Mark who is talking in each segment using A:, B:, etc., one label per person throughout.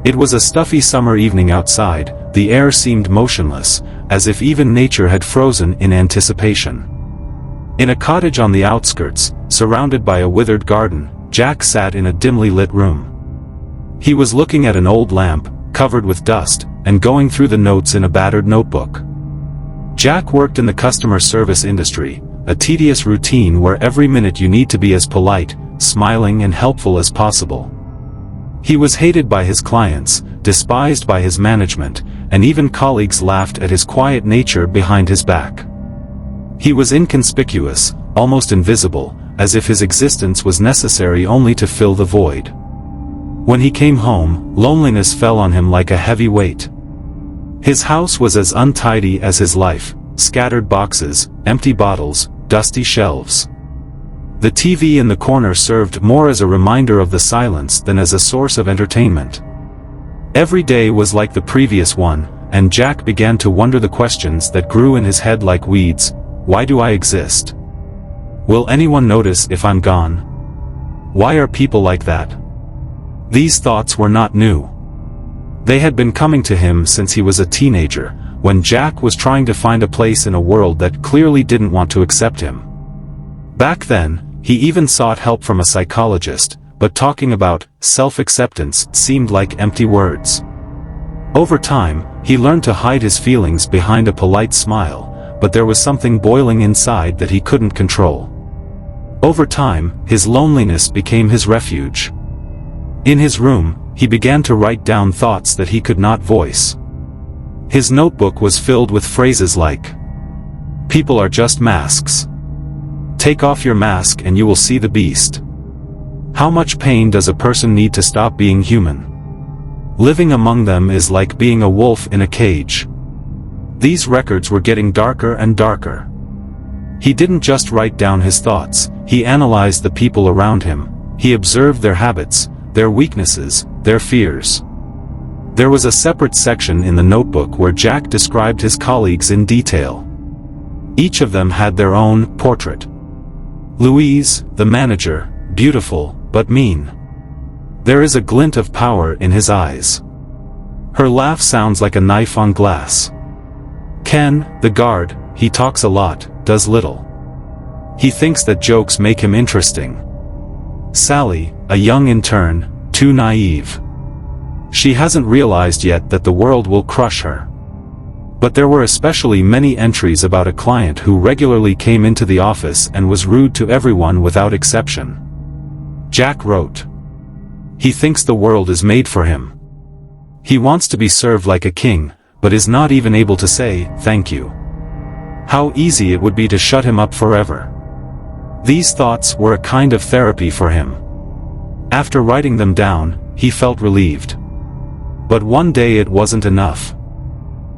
A: It was a stuffy summer evening outside. The air seemed motionless, as if even nature had frozen in anticipation. In a cottage on the outskirts, surrounded by a withered garden, Jack sat in a dimly lit room. He was looking at an old lamp, covered with dust, and going through the notes in a battered notebook. Jack worked in the customer service industry, a tedious routine where every minute you need to be as polite, smiling and helpful as possible. He was hated by his clients, despised by his management, and even colleagues laughed at his quiet nature behind his back. He was inconspicuous, almost invisible, as if his existence was necessary only to fill the void. When he came home, loneliness fell on him like a heavy weight. His house was as untidy as his life, scattered boxes, empty bottles, dusty shelves. The TV in the corner served more as a reminder of the silence than as a source of entertainment. Every day was like the previous one, and Jack began to wonder the questions that grew in his head like weeds. Why do I exist? Will anyone notice if I'm gone? Why are people like that? These thoughts were not new. They had been coming to him since he was a teenager, when Jack was trying to find a place in a world that clearly didn't want to accept him. Back then, he even sought help from a psychologist, but talking about self-acceptance seemed like empty words. Over time, he learned to hide his feelings behind a polite smile, but there was something boiling inside that he couldn't control. Over time, his loneliness became his refuge. In his room, he began to write down thoughts that he could not voice. His notebook was filled with phrases like, "People are just masks. Take off your mask and you will see the beast. How much pain does a person need to stop being human? Living among them is like being a wolf in a cage." These records were getting darker and darker. He didn't just write down his thoughts, he analyzed the people around him. He observed their habits, their weaknesses, their fears. There was a separate section in the notebook where Jack described his colleagues in detail. Each of them had their own portrait. Louise, the manager, beautiful, but mean. There is a glint of power in his eyes. Her laugh sounds like a knife on glass. Ken, the guard, he talks a lot, does little. He thinks that jokes make him interesting. Sally, a young intern, too naive. She hasn't realized yet that the world will crush her. But there were especially many entries about a client who regularly came into the office and was rude to everyone without exception. Jack wrote. He thinks the world is made for him. He wants to be served like a king, but is not even able to say, thank you. How easy it would be to shut him up forever. These thoughts were a kind of therapy for him. After writing them down, he felt relieved. But one day it wasn't enough.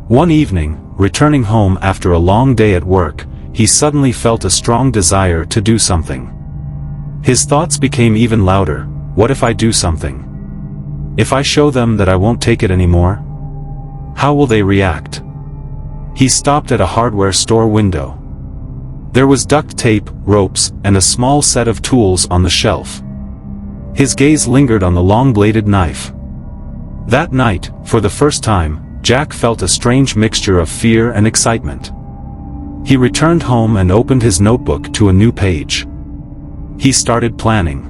A: One evening, returning home after a long day at work, he suddenly felt a strong desire to do something. His thoughts became even louder. What if I do something? If I show them that I won't take it anymore? How will they react? He stopped at a hardware store window. There was duct tape, ropes, and a small set of tools on the shelf. His gaze lingered on the long-bladed knife. That night, for the first time, Jack felt a strange mixture of fear and excitement. He returned home and opened his notebook to a new page. He started planning.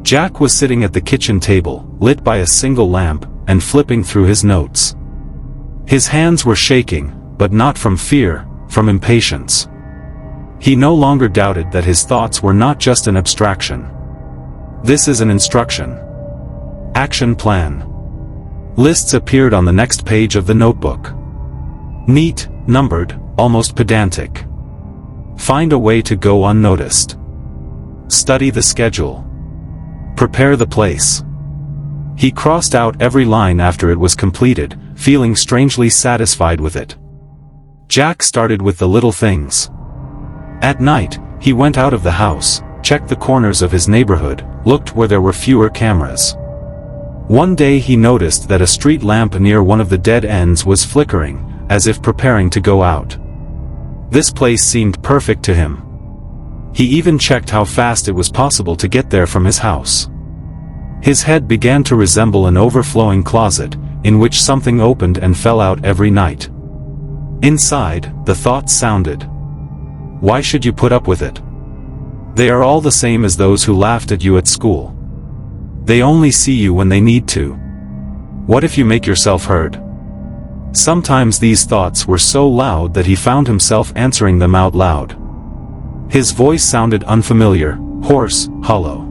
A: Jack was sitting at the kitchen table, lit by a single lamp, and flipping through his notes. His hands were shaking, but not from fear, from impatience. He no longer doubted that his thoughts were not just an abstraction. This is an instruction. Action plan. Lists appeared on the next page of the notebook. Neat, numbered, almost pedantic. Find a way to go unnoticed. Study the schedule. Prepare the place. He crossed out every line after it was completed, feeling strangely satisfied with it. Jack started with the little things. At night, he went out of the house, checked the corners of his neighborhood, looked where there were fewer cameras. One day he noticed that a street lamp near one of the dead ends was flickering, as if preparing to go out. This place seemed perfect to him. He even checked how fast it was possible to get there from his house. His head began to resemble an overflowing closet, in which something opened and fell out every night. Inside, the thoughts sounded. Why should you put up with it? They are all the same as those who laughed at you at school. They only see you when they need to. What if you make yourself heard? Sometimes these thoughts were so loud that he found himself answering them out loud. His voice sounded unfamiliar, hoarse, hollow.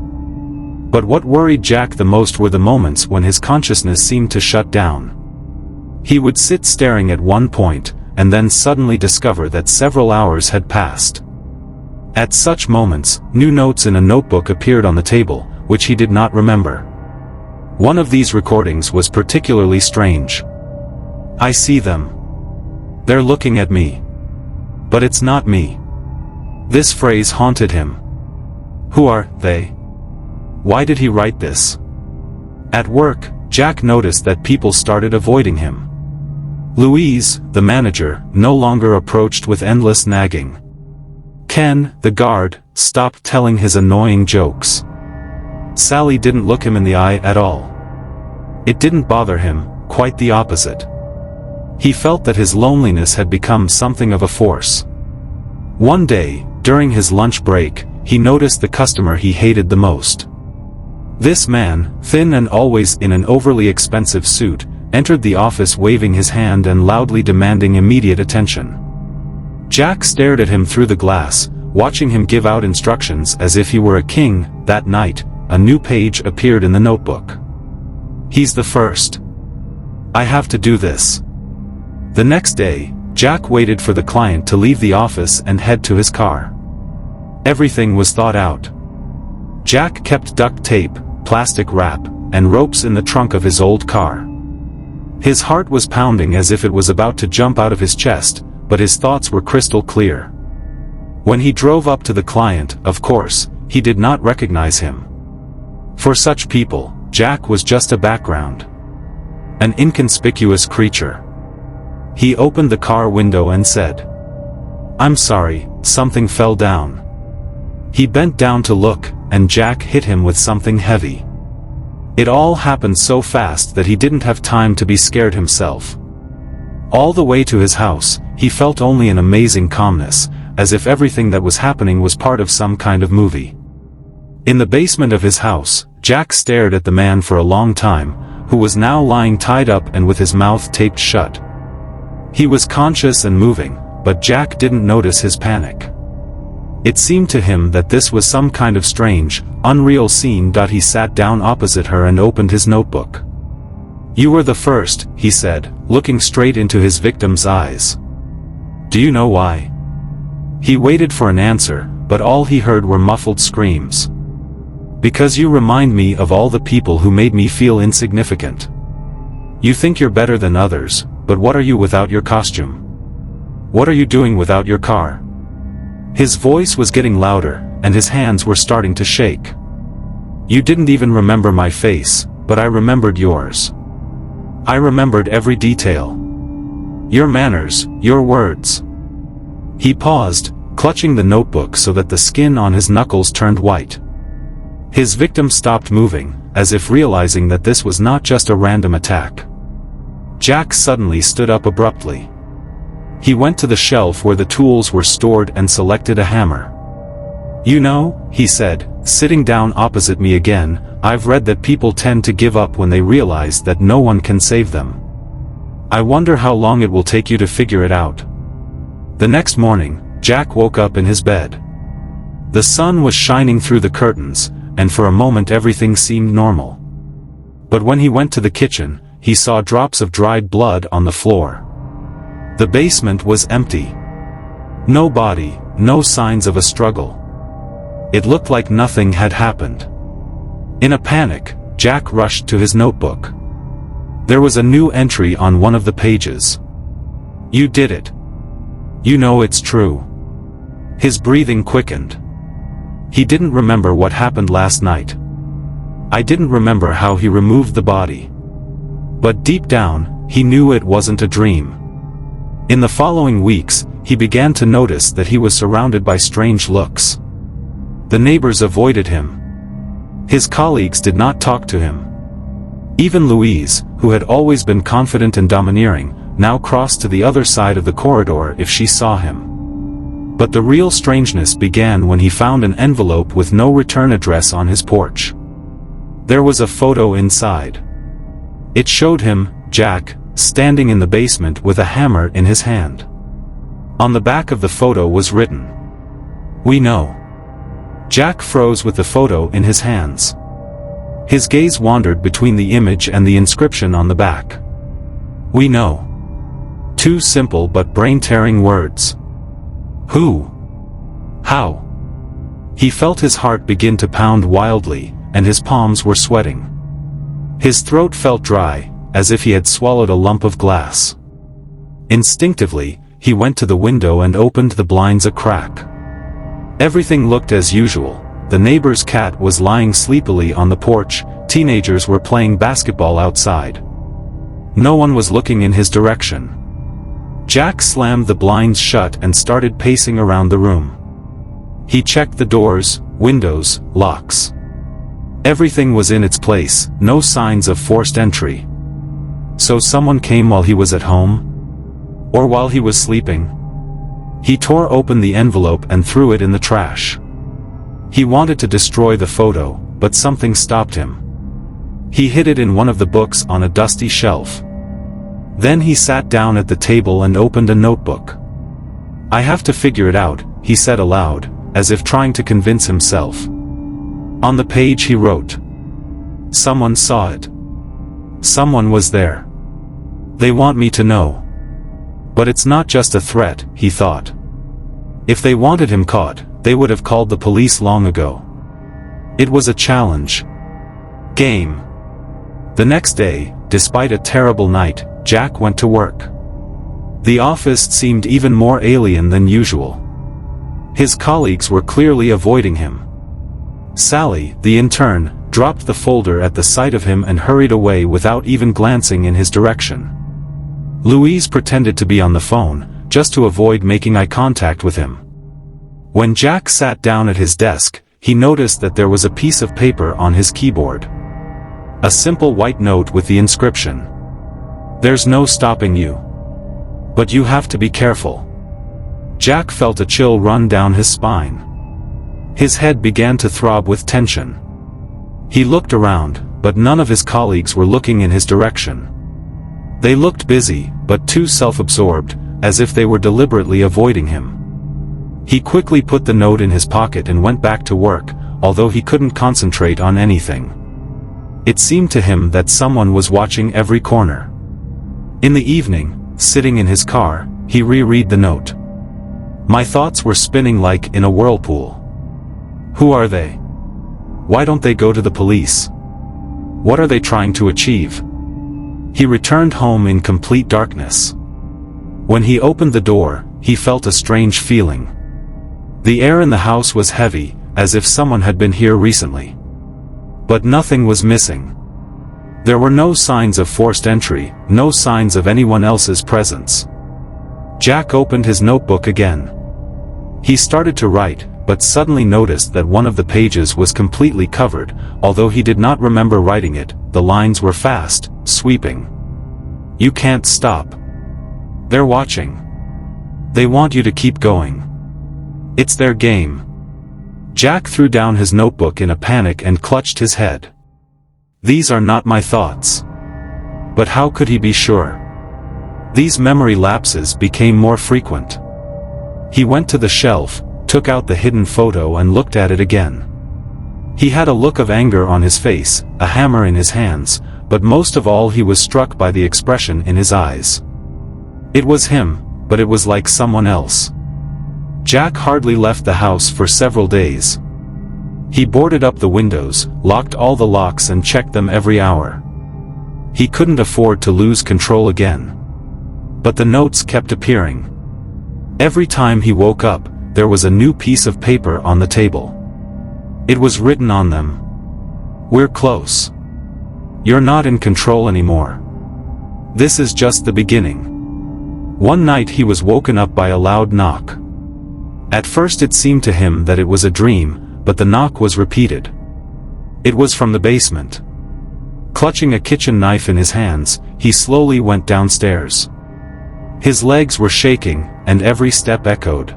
A: But what worried Jack the most were the moments when his consciousness seemed to shut down. He would sit staring at one point, and then suddenly discover that several hours had passed. At such moments, new notes in a notebook appeared on the table, which he did not remember. One of these recordings was particularly strange. I see them. They're looking at me. But it's not me. This phrase haunted him. Who are they? Why did he write this? At work, Jack noticed that people started avoiding him. Louise, the manager, no longer approached with endless nagging. Ken, the guard, stopped telling his annoying jokes. Sally didn't look him in the eye at all. It didn't bother him, quite the opposite. He felt that his loneliness had become something of a force. One day, during his lunch break, he noticed the customer he hated the most. This man, thin and always in an overly expensive suit, entered the office waving his hand and loudly demanding immediate attention. Jack stared at him through the glass, watching him give out instructions as if he were a king. That night, a new page appeared in the notebook. He's the first. I have to do this. The next day, Jack waited for the client to leave the office and head to his car. Everything was thought out. Jack kept duct tape, plastic wrap, and ropes in the trunk of his old car. His heart was pounding as if it was about to jump out of his chest, but his thoughts were crystal clear. When he drove up to the client, of course, he did not recognize him. For such people, Jack was just a background. An inconspicuous creature. He opened the car window and said, "I'm sorry, something fell down." He bent down to look, and Jack hit him with something heavy. It all happened so fast that he didn't have time to be scared himself. All the way to his house, he felt only an amazing calmness, as if everything that was happening was part of some kind of movie. In the basement of his house, Jack stared at the man for a long time, who was now lying tied up and with his mouth taped shut. He was conscious and moving, but Jack didn't notice his panic. It seemed to him that this was some kind of strange, unreal scene. He sat down opposite her and opened his notebook. "You were the first," he said, looking straight into his victim's eyes. "Do you know why?" He waited for an answer, but all he heard were muffled screams. "Because you remind me of all the people who made me feel insignificant. You think you're better than others, but what are you without your costume? What are you doing without your car?" His voice was getting louder, and his hands were starting to shake. "You didn't even remember my face, but I remembered yours. I remembered every detail. Your manners, your words." He paused, clutching the notebook so that the skin on his knuckles turned white. His victim stopped moving, as if realizing that this was not just a random attack. Jack suddenly stood up abruptly. He went to the shelf where the tools were stored and selected a hammer. "You know," he said, sitting down opposite me again, "I've read that people tend to give up when they realize that no one can save them. I wonder how long it will take you to figure it out." The next morning, Jack woke up in his bed. The sun was shining through the curtains, and for a moment everything seemed normal. But when he went to the kitchen, he saw drops of dried blood on the floor. The basement was empty. No body, no signs of a struggle. It looked like nothing had happened. In a panic, Jack rushed to his notebook. There was a new entry on one of the pages. "You did it. You know it's true." His breathing quickened. He didn't remember what happened last night. I didn't remember how he removed the body. But deep down, he knew it wasn't a dream. In the following weeks, he began to notice that he was surrounded by strange looks. The neighbors avoided him. His colleagues did not talk to him. Even Louise, who had always been confident and domineering, now crossed to the other side of the corridor if she saw him. But the real strangeness began when he found an envelope with no return address on his porch. There was a photo inside. It showed him, Jack, standing in the basement with a hammer in his hand. On the back of the photo was written, "We know." Jack froze with the photo in his hands. His gaze wandered between the image and the inscription on the back. "We know." Two simple but brain-tearing words. Who? How? He felt his heart begin to pound wildly, and his palms were sweating. His throat felt dry, as if he had swallowed a lump of glass. Instinctively, he went to the window and opened the blinds a crack. Everything looked as usual. The neighbor's cat was lying sleepily on the porch, teenagers were playing basketball outside. No one was looking in his direction. Jack slammed the blinds shut and started pacing around the room. He checked the doors, windows, locks. Everything was in its place, no signs of forced entry. So someone came while he was at home? Or while he was sleeping? He tore open the envelope and threw it in the trash. He wanted to destroy the photo, but something stopped him. He hid it in one of the books on a dusty shelf. Then he sat down at the table and opened a notebook. "I have to figure it out," he said aloud, as if trying to convince himself. On the page he wrote, "Someone saw it. Someone was there. They want me to know. But it's not just a threat," he thought. If they wanted him caught, they would have called the police long ago. It was a challenge. Game. The next day, despite a terrible night, Jack went to work. The office seemed even more alien than usual. His colleagues were clearly avoiding him. Sally, the intern, dropped the folder at the sight of him and hurried away without even glancing in his direction. Louise pretended to be on the phone, just to avoid making eye contact with him. When Jack sat down at his desk, he noticed that there was a piece of paper on his keyboard. A simple white note with the inscription, "There's no stopping you. But you have to be careful." Jack felt a chill run down his spine. His head began to throb with tension. He looked around, but none of his colleagues were looking in his direction. They looked busy, but too self-absorbed, as if they were deliberately avoiding him. He quickly put the note in his pocket and went back to work, although he couldn't concentrate on anything. It seemed to him that someone was watching every corner. In the evening, sitting in his car, he reread the note. "My thoughts were spinning like in a whirlpool. Who are they? Why don't they go to the police? What are they trying to achieve?" He returned home in complete darkness. When he opened the door, he felt a strange feeling. The air in the house was heavy, as if someone had been here recently. But nothing was missing. There were no signs of forced entry, no signs of anyone else's presence. Jack opened his notebook again. He started to write, but suddenly noticed that one of the pages was completely covered. Although he did not remember writing it, the lines were fast, sweeping. "You can't stop. They're watching. They want you to keep going. It's their game." Jack threw down his notebook in a panic and clutched his head. These are not my thoughts. But how could he be sure? These memory lapses became more frequent. He went to the shelf, took out the hidden photo and looked at it again. He had a look of anger on his face, a hammer in his hands, but most of all he was struck by the expression in his eyes. It was him, but it was like someone else. Jack hardly left the house for several days. He boarded up the windows, locked all the locks and checked them every hour. He couldn't afford to lose control again. But the notes kept appearing. Every time he woke up, there was a new piece of paper on the table. It was written on them, "We're close. You're not in control anymore. This is just the beginning." One night he was woken up by a loud knock. At first it seemed to him that it was a dream, but the knock was repeated. It was from the basement. Clutching a kitchen knife in his hands, he slowly went downstairs. His legs were shaking, and every step echoed.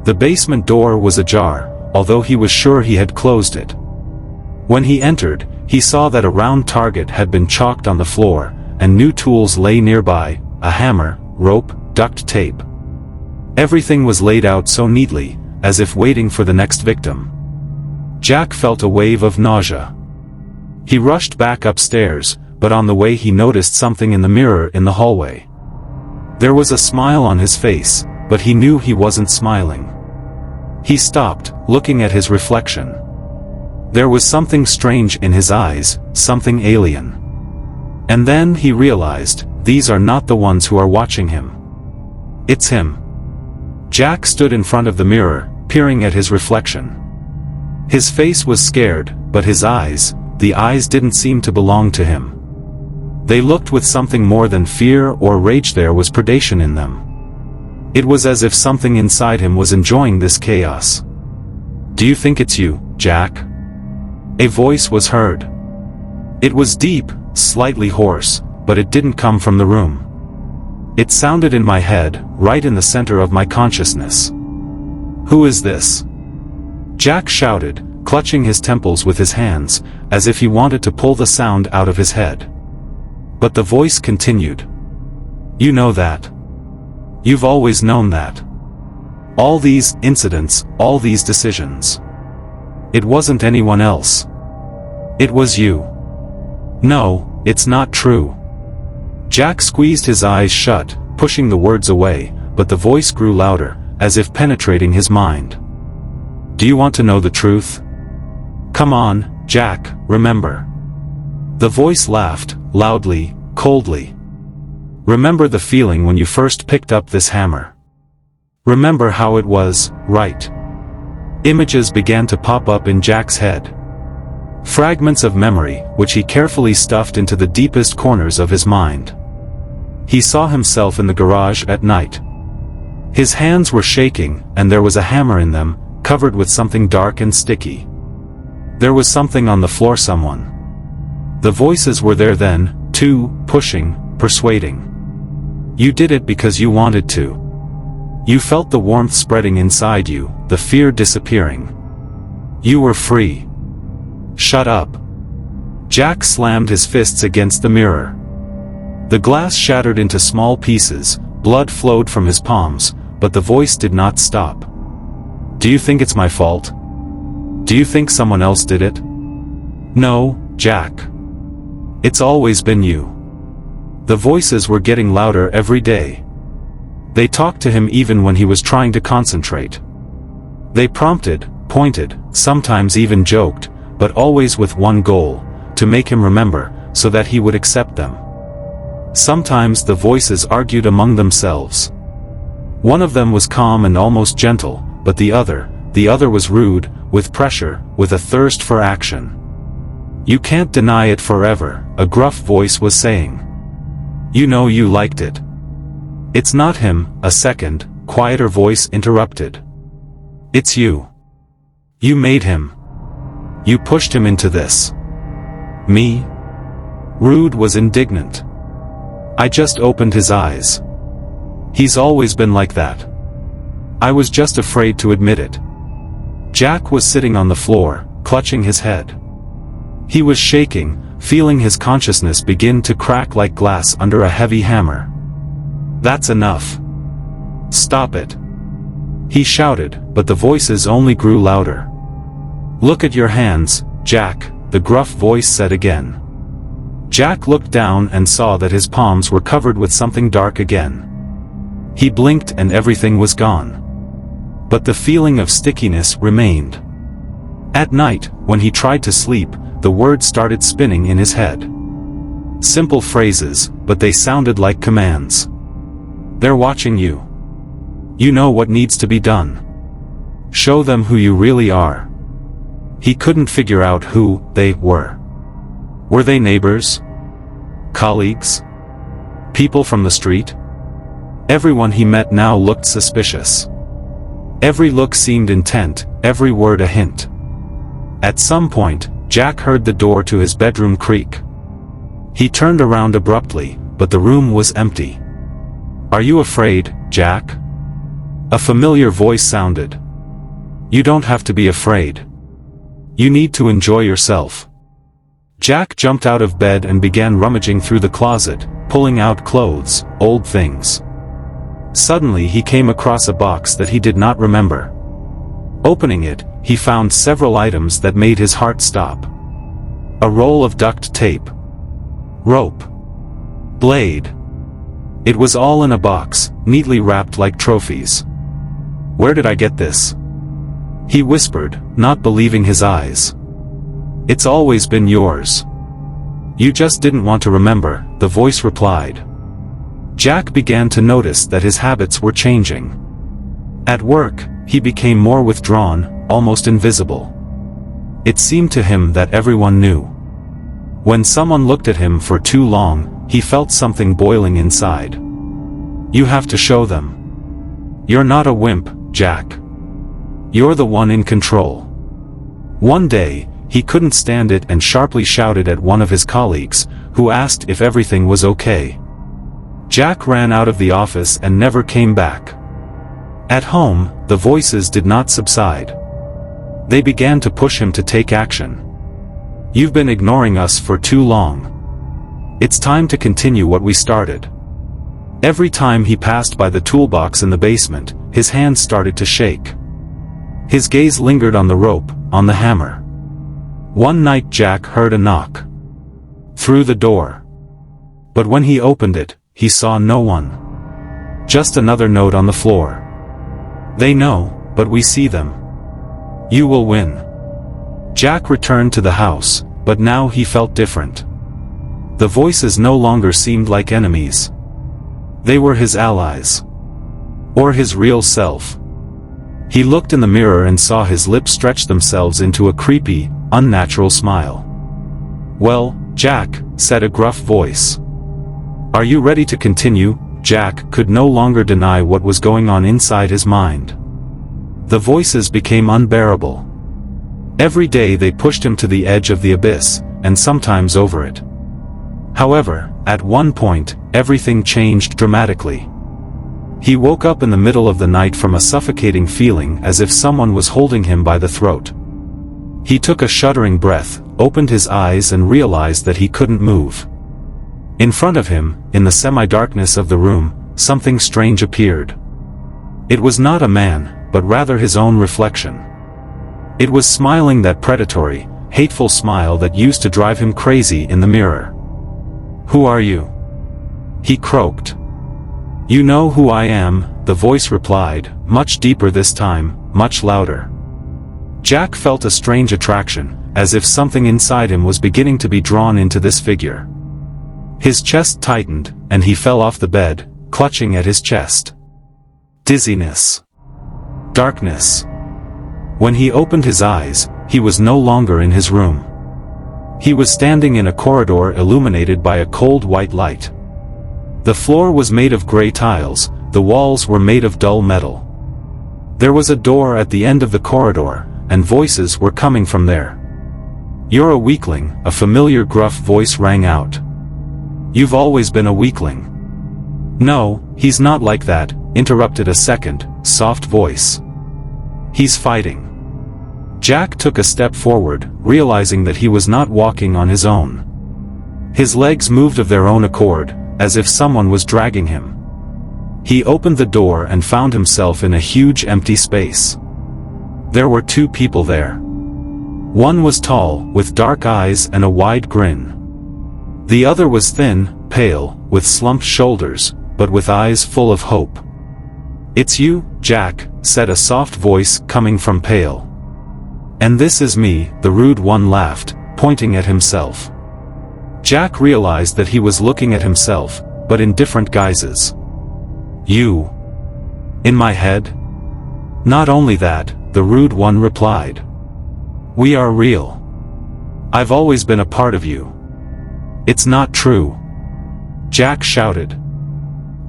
A: The basement door was ajar, although he was sure he had closed it. When he entered, he saw that a round target had been chalked on the floor, and new tools lay nearby, a hammer, rope, duct tape. Everything was laid out so neatly, as if waiting for the next victim. Jack felt a wave of nausea. He rushed back upstairs, but on the way he noticed something in the mirror in the hallway. There was a smile on his face, but he knew he wasn't smiling. He stopped, looking at his reflection. There was something strange in his eyes, something alien. And then he realized, these are not the ones who are watching him. It's him. Jack stood in front of the mirror, peering at his reflection. His face was scared, but his eyes, the eyes didn't seem to belong to him. They looked with something more than fear or rage. There was predation in them. It was as if something inside him was enjoying this chaos. Do you think it's you, Jack? A voice was heard. It was deep, slightly hoarse, but it didn't come from the room. It sounded in my head, right in the center of my consciousness. Who is this? Jack shouted, clutching his temples with his hands, as if he wanted to pull the sound out of his head. But the voice continued. You know that. You've always known that. All these incidents, all these decisions. It wasn't anyone else. It was you. No, it's not true. Jack squeezed his eyes shut, pushing the words away, but the voice grew louder, as if penetrating his mind. Do you want to know the truth? Come on, Jack, remember. The voice laughed, loudly, coldly. Remember the feeling when you first picked up this hammer. Remember how it was, right? Images began to pop up in Jack's head. Fragments of memory, which he carefully stuffed into the deepest corners of his mind. He saw himself in the garage at night. His hands were shaking, and there was a hammer in them, covered with something dark and sticky. There was something on the floor. Someone. The voices were there then, too, pushing, persuading. You did it because you wanted to. You felt the warmth spreading inside you, the fear disappearing. You were free. Shut up. Jack slammed his fists against the mirror. The glass shattered into small pieces, blood flowed from his palms, but the voice did not stop. Do you think it's my fault? Do you think someone else did it? No, Jack. It's always been you. The voices were getting louder every day. They talked to him even when he was trying to concentrate. They prompted, pointed, sometimes even joked, but always with one goal, to make him remember, so that he would accept them. Sometimes the voices argued among themselves. One of them was calm and almost gentle, but the other was rude, with pressure, with a thirst for action. You can't deny it forever, a gruff voice was saying. You know you liked it. It's not him, a second, quieter voice interrupted. It's you. You made him. You pushed him into this. Me? Rude was indignant. I just opened his eyes. He's always been like that. I was just afraid to admit it. Jack was sitting on the floor, clutching his head. He was shaking, feeling his consciousness begin to crack like glass under a heavy hammer. That's enough. Stop it. He shouted, but the voices only grew louder. Look at your hands, Jack, the gruff voice said again. Jack looked down and saw that his palms were covered with something dark again. He blinked and everything was gone. But the feeling of stickiness remained. At night, when he tried to sleep, the words started spinning in his head. Simple phrases, but they sounded like commands. They're watching you. You know what needs to be done. Show them who you really are. He couldn't figure out who they were. Were they neighbors? Colleagues? People from the street? Everyone he met now looked suspicious. Every look seemed intent, every word a hint. At some point, Jack heard the door to his bedroom creak. He turned around abruptly, but the room was empty. "Are you afraid, Jack?" A familiar voice sounded. "You don't have to be afraid. You need to enjoy yourself." Jack jumped out of bed and began rummaging through the closet, pulling out clothes, old things. Suddenly he came across a box that he did not remember. Opening it, he found several items that made his heart stop. A roll of duct tape. Rope. Blade. It was all in a box, neatly wrapped like trophies. "Where did I get this?" he whispered, not believing his eyes. "It's always been yours. You just didn't want to remember," the voice replied. Jack began to notice that his habits were changing. At work, he became more withdrawn, almost invisible. It seemed to him that everyone knew. When someone looked at him for too long, he felt something boiling inside. "You have to show them. You're not a wimp, Jack. You're the one in control." One day, he couldn't stand it and sharply shouted at one of his colleagues, who asked if everything was okay. Jack ran out of the office and never came back. At home, the voices did not subside. They began to push him to take action. "You've been ignoring us for too long. It's time to continue what we started." Every time he passed by the toolbox in the basement, his hands started to shake. His gaze lingered on the rope, on the hammer. One night Jack heard a knock. Through the door. But when he opened it, he saw no one. Just another note on the floor. "They know, but we see them. You will win." Jack returned to the house, but now he felt different. The voices no longer seemed like enemies. They were his allies. Or his real self. He looked in the mirror and saw his lips stretch themselves into a creepy, unnatural smile. "Well, Jack," said a gruff voice. "Are you ready to continue?" Jack could no longer deny what was going on inside his mind. The voices became unbearable. Every day they pushed him to the edge of the abyss, and sometimes over it. However, at one point, everything changed dramatically. He woke up in the middle of the night from a suffocating feeling as if someone was holding him by the throat. He took a shuddering breath, opened his eyes and realized that he couldn't move. In front of him, in the semi-darkness of the room, something strange appeared. It was not a man, but rather his own reflection. It was smiling, that predatory, hateful smile that used to drive him crazy in the mirror. "Who are you?" he croaked. "You know who I am," the voice replied, much deeper this time, much louder. Jack felt a strange attraction, as if something inside him was beginning to be drawn into this figure. His chest tightened, and he fell off the bed, clutching at his chest. Dizziness. Darkness. When he opened his eyes, he was no longer in his room. He was standing in a corridor illuminated by a cold white light. The floor was made of gray tiles, the walls were made of dull metal. There was a door at the end of the corridor, and voices were coming from there. "You're a weakling," a familiar gruff voice rang out. "You've always been a weakling." "No, he's not like that," interrupted a second, soft voice. "He's fighting." Jack took a step forward, realizing that he was not walking on his own. His legs moved of their own accord, as if someone was dragging him. He opened the door and found himself in a huge empty space. There were two people there. One was tall, with dark eyes and a wide grin. The other was thin, pale, with slumped shoulders, but with eyes full of hope. "It's you, Jack," said a soft voice coming from Pale. "And this is me," the rude one laughed, pointing at himself. Jack realized that he was looking at himself, but in different guises. "You? In my head?" "Not only that," the rude one replied. "We are real. I've always been a part of you." "It's not true," Jack shouted.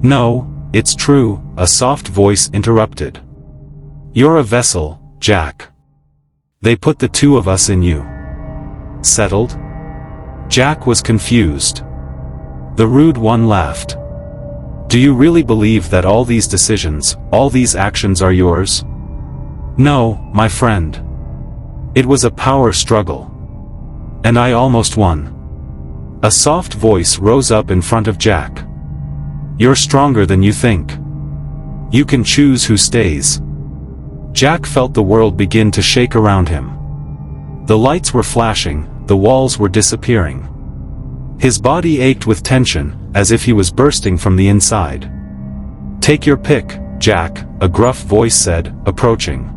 A: "No, it's true," a soft voice interrupted. "You're a vessel, Jack. They put the two of us in you. Settled? Jack was confused. The rude one laughed. Do you really believe that all these decisions, all these actions are yours? No, my friend. It was a power struggle. And I almost won. A soft voice rose up in front of Jack. You're stronger than you think. You can choose who stays. Jack felt the world begin to shake around him. The lights were flashing, the walls were disappearing. His body ached with tension, as if he was bursting from the inside. Take your pick, Jack, a gruff voice said, approaching.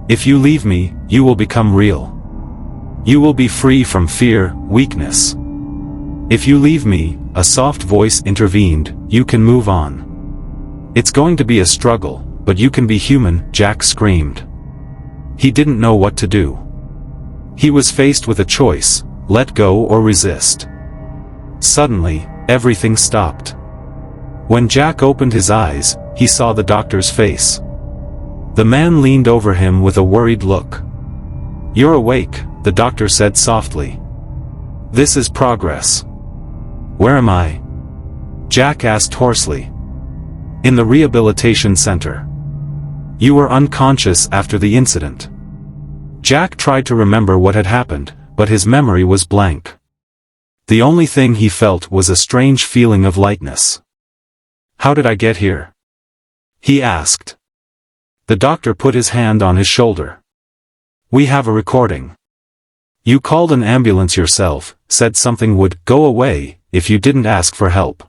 A: If you leave me, you will become real. You will be free from fear, weakness. If you leave me, a soft voice intervened, you can move on. It's going to be a struggle, but you can be human, Jack screamed. He didn't know what to do. He was faced with a choice, let go or resist. Suddenly, everything stopped. When Jack opened his eyes, he saw the doctor's face. The man leaned over him with a worried look. You're awake, the doctor said softly. This is progress. Where am I? Jack asked hoarsely. In the rehabilitation center. You were unconscious after the incident. Jack tried to remember what had happened, but his memory was blank. The only thing he felt was a strange feeling of lightness. How did I get here? He asked. The doctor put his hand on his shoulder. We have a recording. You called an ambulance yourself, said something would go away if you didn't ask for help.